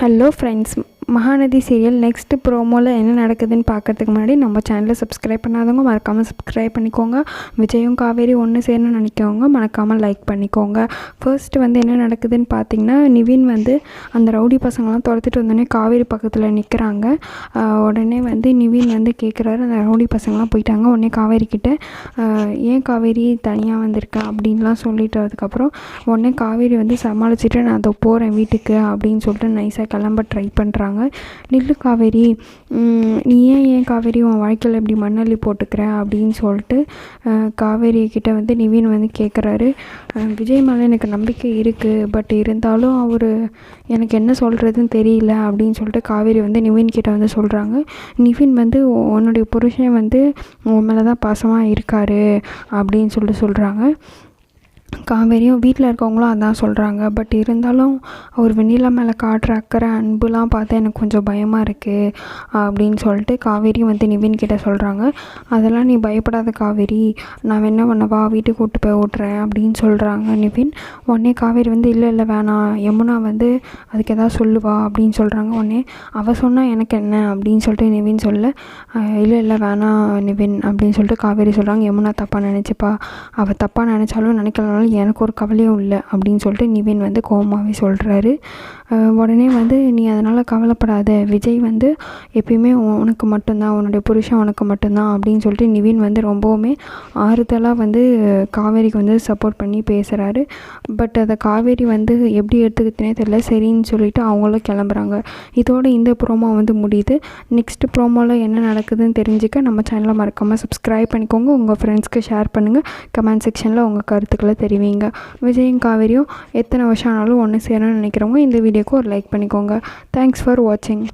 Hello friends, Mahanadi serial next ப்ரோமோவில் என்ன நடக்குதுன்னு பார்க்குறதுக்கு முன்னாடி நம்ம சேனலை சப்ஸ்கிரைப் பண்ணாதவங்க மறக்காமல் சப்ஸ்கிரைப் பண்ணிக்கோங்க. விஜயும் காவேரி ஒன்று சேரணும்னு நினைக்கிறவங்க மறக்காமல் லைக் பண்ணிக்கோங்க. ஃபர்ஸ்ட்டு என்ன நடக்குதுன்னு பார்த்தீங்கன்னா, நிவின் அந்த ரவுடி பசங்களாம் துரத்திட்டு வந்தோடனே காவேரி பக்கத்தில் நிற்கிறாங்க. உடனே நிவின் கேட்குறாரு, அந்த ரவுடி பசங்களாம் போயிட்டாங்க. உடனே காவேரி கிட்டே ஏன் காவேரி தனியாக வந்திருக்கேன் அப்படின்லாம் சொல்லிட்டு அதுக்கப்புறம் உடனே காவேரி சமாளிச்சுட்டு நான் அதை போகிறேன் வீட்டுக்கு அப்படின்னு சொல்லிட்டு நைஸாக கிளம்ப ட்ரை பண்ணுறாங்க. நில்லு காவேரி, நீ ஏன் காவேரி உன் வாழ்க்கையில் இப்படி மண்ணள்ளி போட்டுக்கிற அப்படின்னு சொல்லிட்டு காவேரி கிட்ட நிவின் கேட்குறாரு. விஜய் மேலே எனக்கு நம்பிக்கை இருக்குது, பட் இருந்தாலும் அவர் எனக்கு என்ன சொல்கிறதுன்னு தெரியல அப்படின்னு சொல்லிட்டு காவேரி நிவின் கிட்ட சொல்கிறாங்க. நிவின் உன்னுடைய புருஷன் உன் மேலே தான் பாசமாக இருக்கார் அப்படின்னு சொல்கிறாங்க. காவேரியும் வீட்டில் இருக்கவங்களும் அதான் சொல்கிறாங்க. பட் இருந்தாலும் அவர் வெண்ணிலா மேலே காட்டுற அக்கறை அன்புலாம் பார்த்தா எனக்கு கொஞ்சம் பயமாக இருக்குது அப்படின்னு சொல்லிட்டு காவேரியும் நிவின் கிட்டே சொல்கிறாங்க. அதெல்லாம் நீ பயப்படாத காவேரி, நான் என்ன பண்ணவா வீட்டுக்கு கூப்பிட்டு போய் ஓட்டுறேன் அப்படின்னு சொல்கிறாங்க நிவின். உடனே காவேரி இல்லை வேணாம், யமுனா அதுக்கு எதாவது சொல்லுவா அப்படின்னு சொல்கிறாங்க. உடனே அவள் சொன்னால் எனக்கு என்ன அப்படின்னு சொல்லிட்டு நிவின் சொல்ல, இல்லை வேணாம் நிவின் அப்படின்னு சொல்லிட்டு காவேரி சொல்கிறாங்க. யமுனா தப்பாக நினச்சிப்பா, அவள் தப்பாக நினச்சாலும் நினைக்கலாம், எனக்கு ஒரு கவலையும் இல்லை அப்படின்னு சொல்லிட்டு நிவின் கோவமாகவே சொல்கிறாரு. உடனே நீ அதனால் கவலைப்படாத, விஜய் எப்பயுமே உனக்கு மட்டும்தான், உன்னுடைய புருஷன் உனக்கு மட்டும்தான் அப்படின்னு சொல்லிட்டு நிவின் ரொம்பவுமே ஆறுதலாக காவேரிக்கு சப்போர்ட் பண்ணி பேசுகிறாரு. பட் அதை காவேரி எப்படி எடுத்துக்கிட்டே தெரியல. சரின்னு சொல்லிட்டு அவங்களும் கிளம்புறாங்க. இதோட இந்த ப்ரோமோ முடியுது. நெக்ஸ்ட் ப்ரோமோவில் என்ன நடக்குதுன்னு தெரிஞ்சுக்க நம்ம சேனலை மறக்காமல் சப்ஸ்கிரைப் பண்ணிக்கோங்க. உங்கள் ஃப்ரெண்ட்ஸ்க்கு ஷேர் பண்ணுங்கள். கமெண்ட் செக்ஷனில் உங்கள் கருத்துக்களை தெரிவிங்க. விஜயும் காவேரியும் எத்தனை வருஷம் ஆனாலும் ஒன்று சேரணும்னு நினைக்கிறவங்க இந்த வீடியோக்கு ஒரு லைக் பண்ணிக்கோங்க. தேங்க்ஸ் ஃபார் வாட்சிங்.